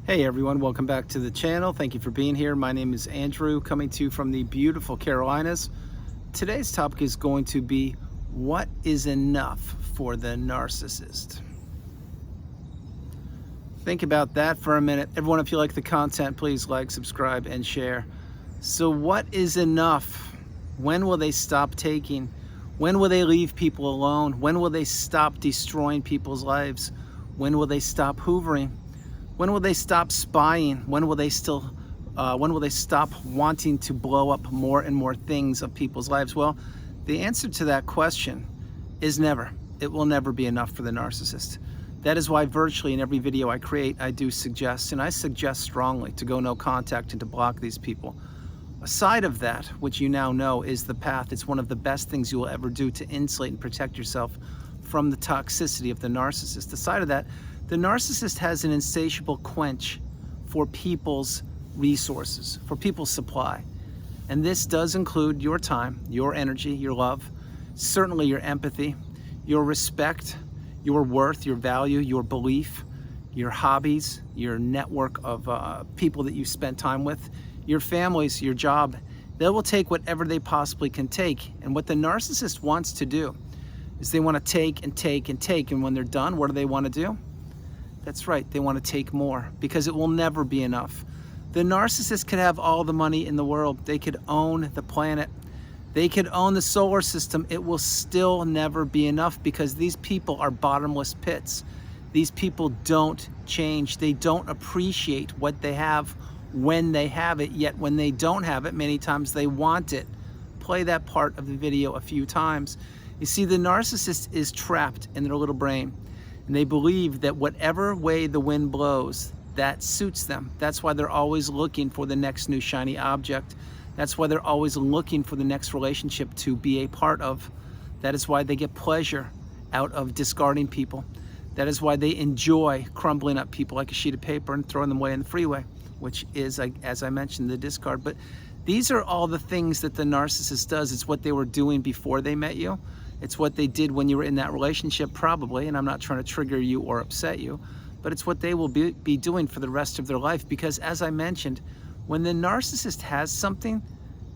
Hey everyone, welcome back to the channel. Thank you for being here. My name is Andrew, coming to you from the beautiful Carolinas. Today's topic is going to be, what is enough for the narcissist? Think about that for a minute. Everyone, if you like the content, please like, subscribe, and share. So what is enough? When will they stop taking? When will they leave people alone? When will they stop destroying people's lives? When will they stop hoovering? When will they stop spying? When will they stop wanting to blow up more and more things of people's lives? Well, the answer to that question is never. It will never be enough for the narcissist. That is why virtually in every video I create, I do suggest, and I suggest strongly, to go no contact and to block these people. Aside of that, which you now know is the path, it's one of the best things you will ever do to insulate and protect yourself from the toxicity of the narcissist. Aside of that, the narcissist has an insatiable quench for people's resources, for people's supply. And this does include your time, your energy, your love, certainly your empathy, your respect, your worth, your value, your belief, your hobbies, your network of people that you spend time with, your families, your job. They will take whatever they possibly can take. And what the narcissist wants to do is they want to take and take and take. And when they're done, what do they want to do? That's right, they want to take more, because it will never be enough. The narcissist could have all the money in the world. They could own the planet. They could own the solar system. It will still never be enough, because these people are bottomless pits. These people don't change. They don't appreciate what they have when they have it, yet when they don't have it, many times they want it. Play that part of the video a few times. You see, the narcissist is trapped in their little brain. And they believe that whatever way the wind blows, that suits them. That's why they're always looking for the next new shiny object. That's why they're always looking for the next relationship to be a part of. That is why they get pleasure out of discarding people. That is why they enjoy crumbling up people like a sheet of paper and throwing them away in the freeway, which is, as I mentioned, the discard. But these are all the things that the narcissist does. It's what they were doing before they met you. It's what they did when you were in that relationship, probably, and I'm not trying to trigger you or upset you, but it's what they will be doing for the rest of their life, because as I mentioned, when the narcissist has something,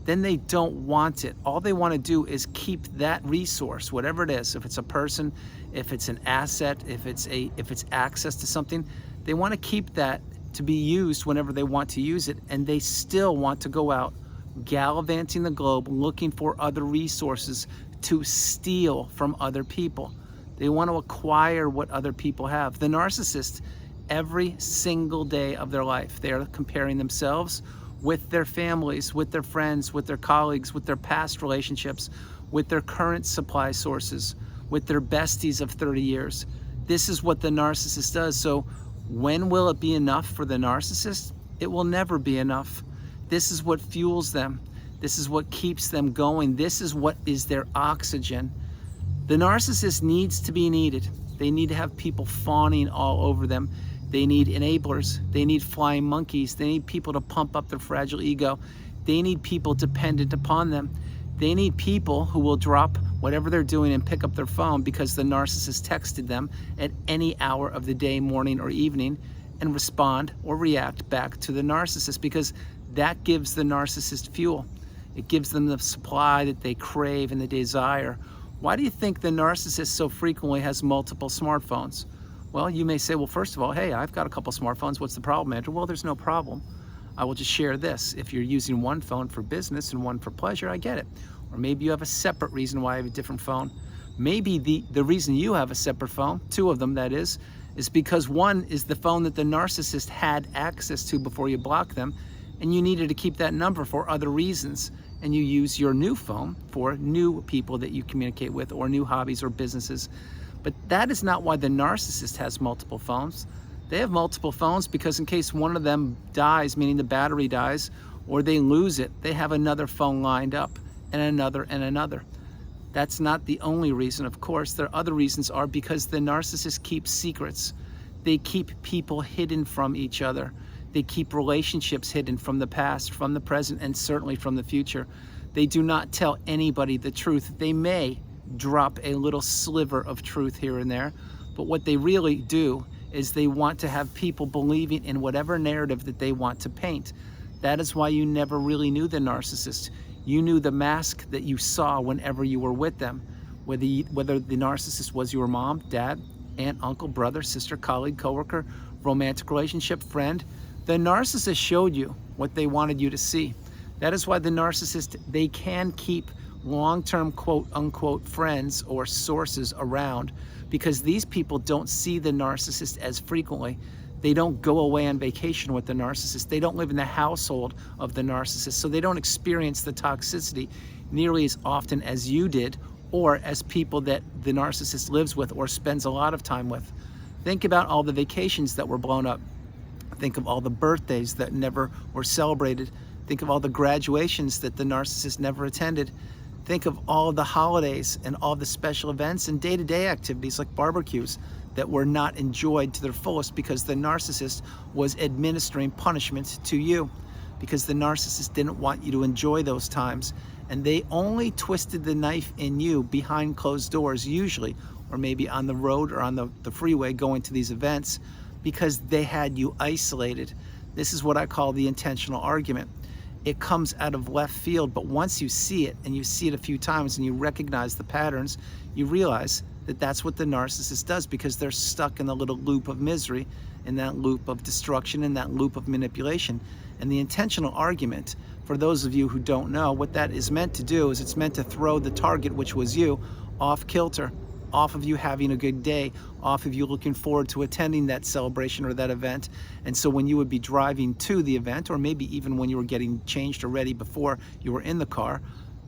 then they don't want it. All they want to do is keep that resource, whatever it is, if it's a person, if it's an asset, if it's access to something, they want to keep that to be used whenever they want to use it, and they still want to go out gallivanting the globe looking for other resources to steal from other people. They want to acquire what other people have. The narcissist, every single day of their life, they are comparing themselves with their families, with their friends, with their colleagues, with their past relationships, with their current supply sources, with their besties of 30 years. This is what the narcissist does. So when will it be enough for the narcissist? It will never be enough. This is what fuels them. This is what keeps them going. This is what is their oxygen. The narcissist needs to be needed. They need to have people fawning all over them. They need enablers. They need flying monkeys. They need people to pump up their fragile ego. They need people dependent upon them. They need people who will drop whatever they're doing and pick up their phone because the narcissist texted them at any hour of the day, morning or evening, and respond or react back to the narcissist, because that gives the narcissist fuel. It gives them the supply that they crave and the desire. Why do you think the narcissist so frequently has multiple smartphones? Well, you may say, well, first of all, hey, I've got a couple smartphones. What's the problem, Andrew? Well, there's no problem. I will just share this. If you're using one phone for business and one for pleasure, I get it. Or maybe you have a separate reason why you have a different phone. Maybe the reason you have a separate phone, two of them that is because one is the phone that the narcissist had access to before you blocked them, and you needed to keep that number for other reasons, and you use your new phone for new people that you communicate with, or new hobbies or businesses. But that is not why the narcissist has multiple phones. They have multiple phones because in case one of them dies, meaning the battery dies, or they lose it, they have another phone lined up, and another and another. That's not the only reason, of course. There are other reasons, are because the narcissist keeps secrets. They keep people hidden from each other. They keep relationships hidden from the past, from the present, and certainly from the future. They do not tell anybody the truth. They may drop a little sliver of truth here and there, but what they really do is they want to have people believing in whatever narrative that they want to paint. That is why you never really knew the narcissist. You knew the mask that you saw whenever you were with them. Whether the narcissist was your mom, dad, aunt, uncle, brother, sister, colleague, coworker, romantic relationship, friend, the narcissist showed you what they wanted you to see. That is why the narcissist, they can keep long-term quote unquote friends or sources around, because these people don't see the narcissist as frequently. They don't go away on vacation with the narcissist. They don't live in the household of the narcissist, so they don't experience the toxicity nearly as often as you did, or as people that the narcissist lives with or spends a lot of time with. Think about all the vacations that were blown up. Think of all the birthdays that never were celebrated. Think of all the graduations that the narcissist never attended. Think of all the holidays and all the special events and day-to-day activities like barbecues that were not enjoyed to their fullest because the narcissist was administering punishment to you, because the narcissist didn't want you to enjoy those times, and they only twisted the knife in you behind closed doors usually, or maybe on the road or on the freeway going to these events, because they had you isolated. This is what I call the intentional argument. It comes out of left field, but once you see it, and you see it a few times and you recognize the patterns, you realize that that's what the narcissist does, because they're stuck in the little loop of misery, in that loop of destruction, in that loop of manipulation. And the intentional argument, for those of you who don't know, what that is meant to do is it's meant to throw the target, which was you, off kilter, off of you having a good day, off of you looking forward to attending that celebration or that event. And so when you would be driving to the event, or maybe even when you were getting changed or ready before you were in the car,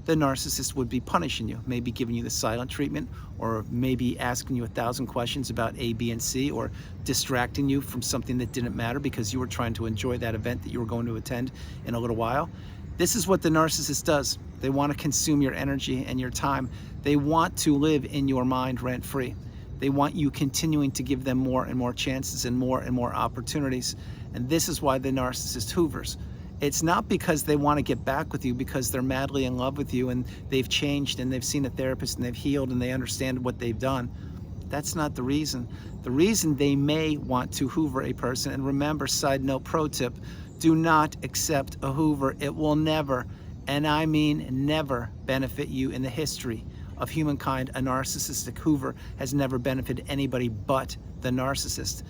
the narcissist would be punishing you, maybe giving you the silent treatment, or maybe asking you 1,000 questions about A, B, and C, or distracting you from something that didn't matter because you were trying to enjoy that event that you were going to attend in a little while. This is what the narcissist does. They want to consume your energy and your time. They want to live in your mind rent-free. They want you continuing to give them more and more chances and more opportunities. And this is why the narcissist hoovers. It's not because they want to get back with you because they're madly in love with you and they've changed and they've seen a therapist and they've healed and they understand what they've done. That's not the reason. The reason they may want to hoover a person, and remember, side note, pro tip, do not accept a hoover. It will never, and I mean never, benefit you. In the history of humankind, a narcissistic hoover has never benefited anybody but the narcissist.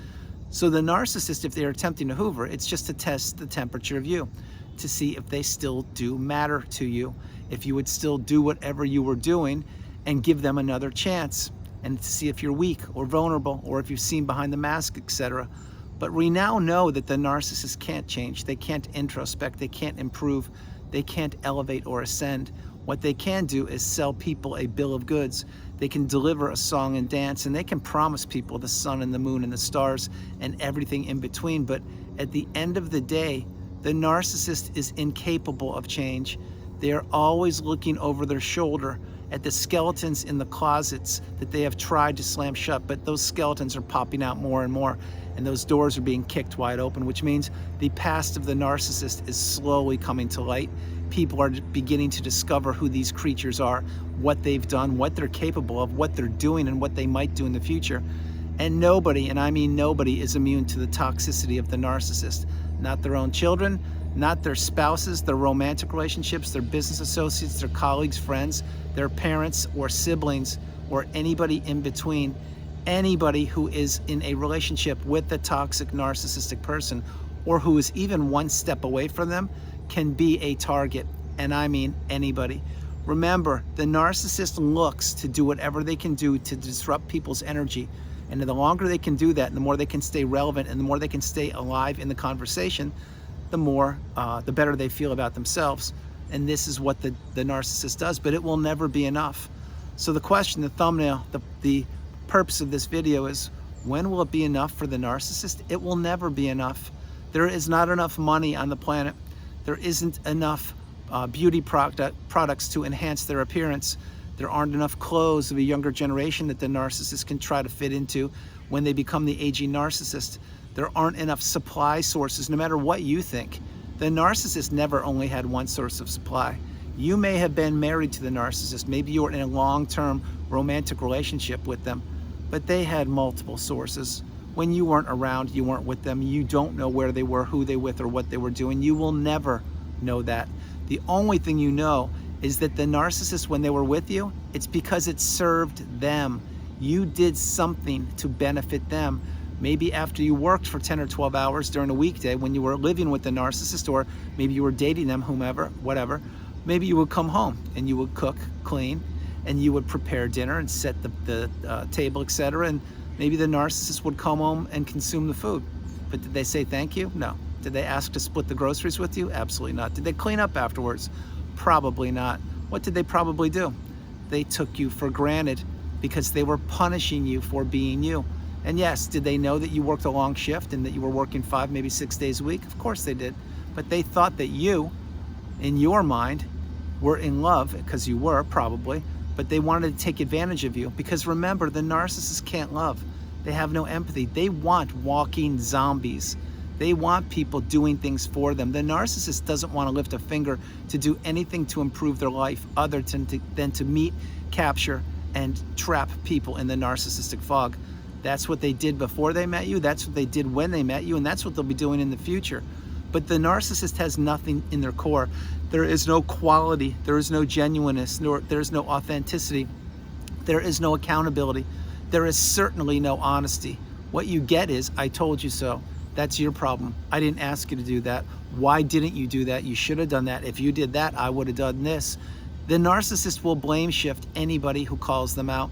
So the narcissist, if they're attempting to hoover, it's just to test the temperature of you, to see if they still do matter to you, if you would still do whatever you were doing and give them another chance, and to see if you're weak or vulnerable, or if you've seen behind the mask, etc. But we now know that the narcissist can't change. They can't introspect. They can't improve. They can't elevate or ascend. What they can do is sell people a bill of goods. They can deliver a song and dance, and they can promise people the sun and the moon and the stars and everything in between. But at the end of the day, the narcissist is incapable of change. They are always looking over their shoulder at the skeletons in the closets that they have tried to slam shut, but those skeletons are popping out more and more, and those doors are being kicked wide open, which means the past of the narcissist is slowly coming to light. People are beginning to discover who these creatures are, what they've done, what they're capable of, what they're doing, and what they might do in the future. And nobody, and I mean nobody, is immune to the toxicity of the narcissist. Not their own children, not their spouses, their romantic relationships, their business associates, their colleagues, friends, their parents or siblings, or anybody in between. Anybody who is in a relationship with a toxic narcissistic person, or who is even one step away from them, can be a target, and I mean anybody. Remember, the narcissist looks to do whatever they can do to disrupt people's energy, and the longer they can do that, and the more they can stay relevant, and the more they can stay alive in the conversation, the better they feel about themselves. And this is what the narcissist does, but it will never be enough. So the question, the thumbnail, the purpose of this video is, when will it be enough for the narcissist? It will never be enough. There is not enough money on the planet. There isn't enough beauty products to enhance their appearance. There aren't enough clothes of a younger generation that the narcissist can try to fit into when they become the aging narcissist. There aren't enough supply sources, no matter what you think. The narcissist never only had one source of supply. You may have been married to the narcissist. Maybe you were in a long-term romantic relationship with them, but they had multiple sources. when you weren't around, you weren't with them, you don't know where they were, who they with, or what they were doing. You will never know that. The only thing you know is that the narcissist, when they were with you, it's because it served them. You did something to benefit them. Maybe after you worked for 10 or 12 hours during a weekday when you were living with the narcissist, or maybe you were dating them, whomever, whatever, maybe you would come home and you would cook, clean, and you would prepare dinner and set the table, etc. And maybe the narcissist would come home and consume the food. But did they say thank you? No. Did they ask to split the groceries with you? Absolutely not. Did they clean up afterwards? Probably not. What did they probably do? They took you for granted because they were punishing you for being you. And yes, did they know that you worked a long shift and that you were working 5, maybe 6 days a week? Of course they did. But they thought that you, in your mind, were in love, because you were probably, but they wanted to take advantage of you. Because remember, the narcissists can't love. They have no empathy. They want walking zombies. They want people doing things for them. The narcissist doesn't want to lift a finger to do anything to improve their life other than to meet, capture, and trap people in the narcissistic fog. That's what they did before they met you, that's what they did when they met you, and that's what they'll be doing in the future. But the narcissist has nothing in their core. There is no quality, there is no genuineness, there is no authenticity, there is no accountability, there is certainly no honesty. What you get is, I told you so. That's your problem. I didn't ask you to do that. Why didn't you do that? You should have done that. If you did that, I would have done this. The narcissist will blame shift anybody who calls them out.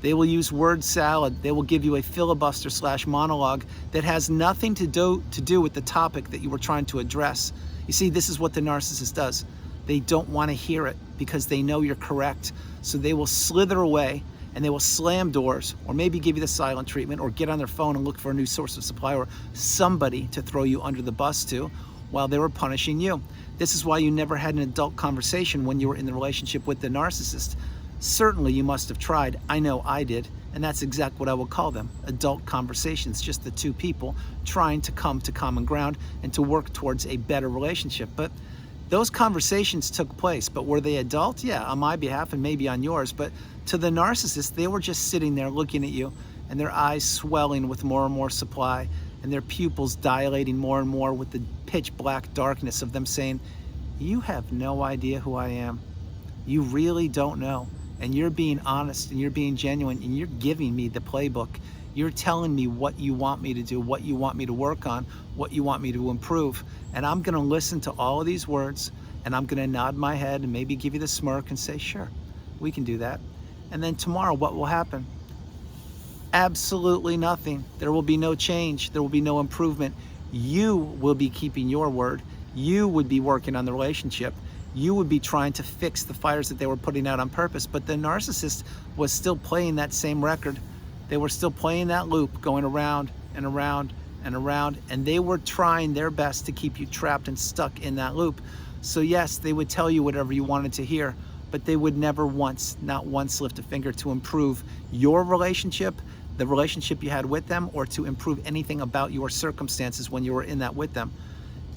They will use word salad. They will give you a filibuster / monologue that has nothing to do with the topic that you were trying to address. You see, this is what the narcissist does. They don't want to hear it because they know you're correct. So they will slither away and they will slam doors, or maybe give you the silent treatment, or get on their phone and look for a new source of supply or somebody to throw you under the bus to while they were punishing you. This is why you never had an adult conversation when you were in the relationship with the narcissist. Certainly you must have tried. I know I did, and that's exactly what I will call them, adult conversations, just the two people trying to come to common ground and to work towards a better relationship. But those conversations took place, but were they adult? Yeah, on my behalf and maybe on yours, but to the narcissist, they were just sitting there looking at you, and their eyes swelling with more and more supply, and their pupils dilating more and more with the pitch black darkness of them saying, you have no idea who I am. You really don't know. And you're being honest and you're being genuine and you're giving me the playbook. You're telling me what you want me to do, what you want me to work on, what you want me to improve. And I'm gonna listen to all of these words, and I'm gonna nod my head and maybe give you the smirk and say, sure, we can do that. And then tomorrow, what will happen? Absolutely nothing. There will be no change. There will be no improvement. You will be keeping your word. You would be working on the relationship. You would be trying to fix the fires that they were putting out on purpose. But the narcissist was still playing that same record. They were still playing that loop, going around and around and around, and they were trying their best to keep you trapped and stuck in that loop. So yes, they would tell you whatever you wanted to hear, but they would never once, not once, lift a finger to improve your relationship, the relationship you had with them, or to improve anything about your circumstances when you were in that with them.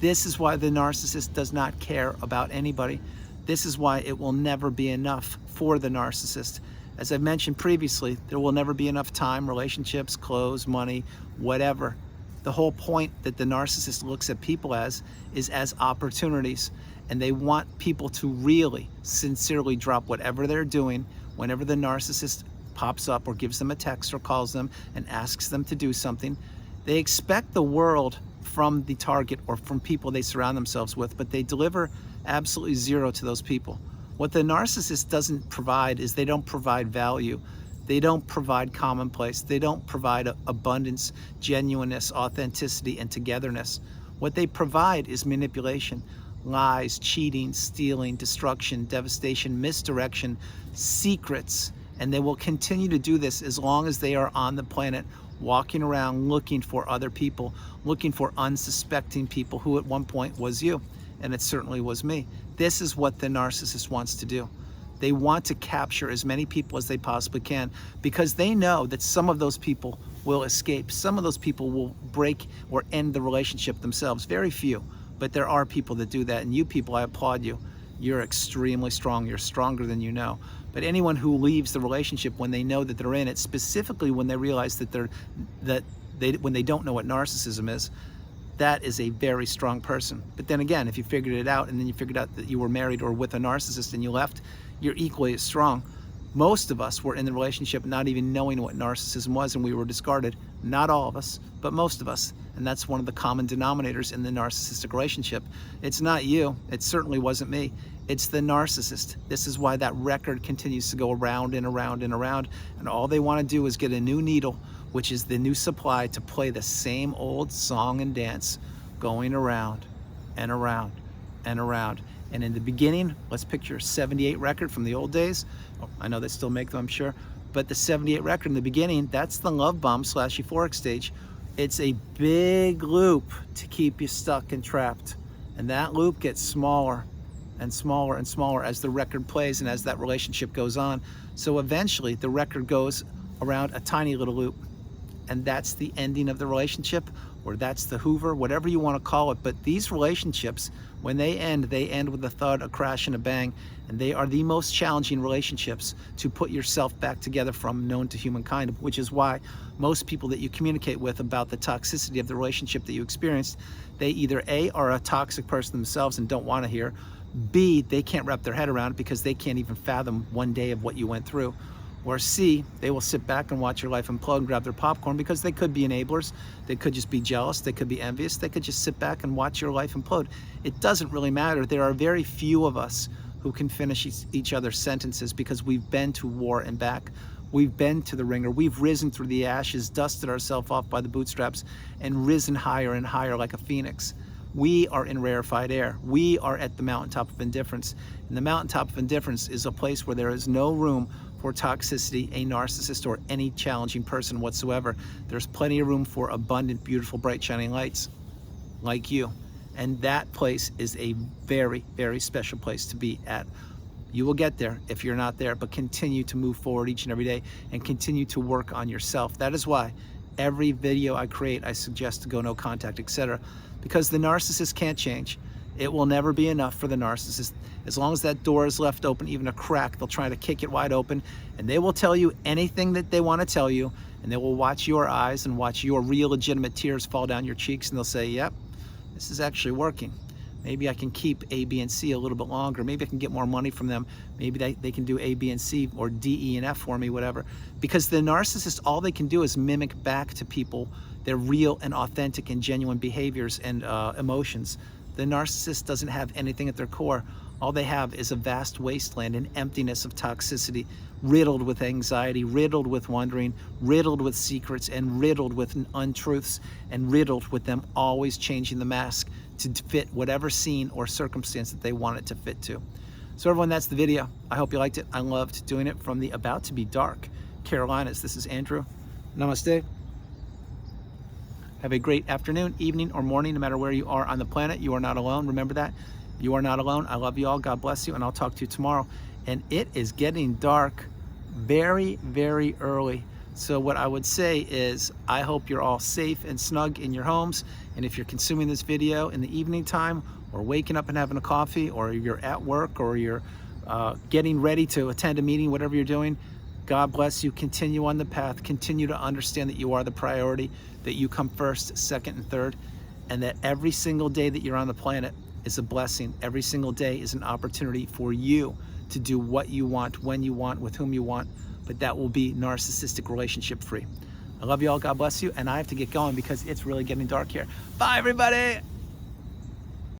This is why the narcissist does not care about anybody. This is why it will never be enough for the narcissist. As I've mentioned previously, there will never be enough time, relationships, clothes, money, whatever. The whole point that the narcissist looks at people as is as opportunities. And they want people to really, sincerely drop whatever they're doing whenever the narcissist pops up or gives them a text or calls them and asks them to do something. They expect the world from the target or from people they surround themselves with, but they deliver absolutely zero to those people. What the narcissist doesn't provide is they don't provide value. They don't provide commonplace. They don't provide abundance, genuineness, authenticity, and togetherness. What they provide is manipulation, lies, cheating, stealing, destruction, devastation, misdirection, secrets, and they will continue to do this as long as they are on the planet, walking around looking for other people, looking for unsuspecting people who at one point was you, and it certainly was me. This is what the narcissist wants to do. They want to capture as many people as they possibly can because they know that some of those people will escape. Some of those people will break or end the relationship themselves. Very few, but there are people that do that, and you people, I applaud you. You're extremely strong. You're stronger than you know. But anyone who leaves the relationship when they know that they're in it, specifically when they realize that when they don't know what narcissism is, that is a very strong person. But then again, if you figured it out and then you figured out that you were married or with a narcissist and you left, you're equally as strong. Most of us were in the relationship not even knowing what narcissism was, and we were discarded. Not all of us, but most of us. And that's one of the common denominators in the narcissistic relationship. It's not you. It certainly wasn't me. It's the narcissist. This is why that record continues to go around and around and around. And all they want to do is get a new needle, which is the new supply, to play the same old song and dance, going around and around and around. And in the beginning, let's picture a 78 record from the old days. Oh, I know they still make them, I'm sure. But the 78 record in the beginning, that's the love bomb / euphoric stage. It's a big loop to keep you stuck and trapped. And that loop gets smaller and smaller and smaller as the record plays and as that relationship goes on. So eventually the record goes around a tiny little loop. And that's the ending of the relationship, or that's the Hoover, whatever you want to call it. But these relationships, when they end with a thud, a crash, and a bang. And they are the most challenging relationships to put yourself back together from, known to humankind, which is why most people that you communicate with about the toxicity of the relationship that you experienced, they either A, are a toxic person themselves and don't want to hear, B, they can't wrap their head around it because they can't even fathom one day of what you went through, or C, they will sit back and watch your life implode and grab their popcorn because they could be enablers, they could just be jealous, they could be envious, they could just sit back and watch your life implode. It doesn't really matter. There are very few of us who can finish each other's sentences because we've been to war and back. We've been to the ringer. We've risen through the ashes, dusted ourselves off by the bootstraps, and risen higher and higher like a phoenix. We are in rarefied air. We are at the mountaintop of indifference. And the mountaintop of indifference is a place where there is no room for toxicity, a narcissist, or any challenging person whatsoever. There's plenty of room for abundant, beautiful, bright, shining lights like you. And that place is a very, very special place to be at. You will get there if you're not there, but continue to move forward each and every day and continue to work on yourself. That is why every video I create, I suggest to go no contact, etc. Because the narcissist can't change. It will never be enough for the narcissist. As long as that door is left open, even a crack, they'll try to kick it wide open, and they will tell you anything that they want to tell you, and they will watch your eyes and watch your real legitimate tears fall down your cheeks, and they'll say, yep, this is actually working. Maybe I can keep A, B, and C a little bit longer. Maybe I can get more money from them. Maybe they can do A, B, and C, or D, E, and F for me, whatever. Because the narcissist, all they can do is mimic back to people their real and authentic and genuine behaviors and emotions. The narcissist doesn't have anything at their core. All they have is a vast wasteland and emptiness of toxicity, riddled with anxiety, riddled with wondering, riddled with secrets, and riddled with untruths, and riddled with them always changing the mask to fit whatever scene or circumstance that they want it to fit to. So everyone, that's the video. I hope you liked it. I loved doing it from the about to be dark Carolinas. This is Andrew. Namaste. Have a great afternoon, evening, or morning, no matter where you are on the planet. You are not alone. Remember that. You are not alone. I love you all. God bless you, and I'll talk to you tomorrow. And it is getting dark very, very early. So what I would say is I hope you're all safe and snug in your homes. And if you're consuming this video in the evening time, or waking up and having a coffee, or you're at work, or you're getting ready to attend a meeting, whatever you're doing, God bless you. Continue on the path. Continue to understand that you are the priority, that you come first, second, and third, and that every single day that you're on the planet is a blessing. Every single day is an opportunity for you to do what you want, when you want, with whom you want, but that will be narcissistic relationship free. I love you all. God bless you. And I have to get going because it's really getting dark here. Bye, everybody.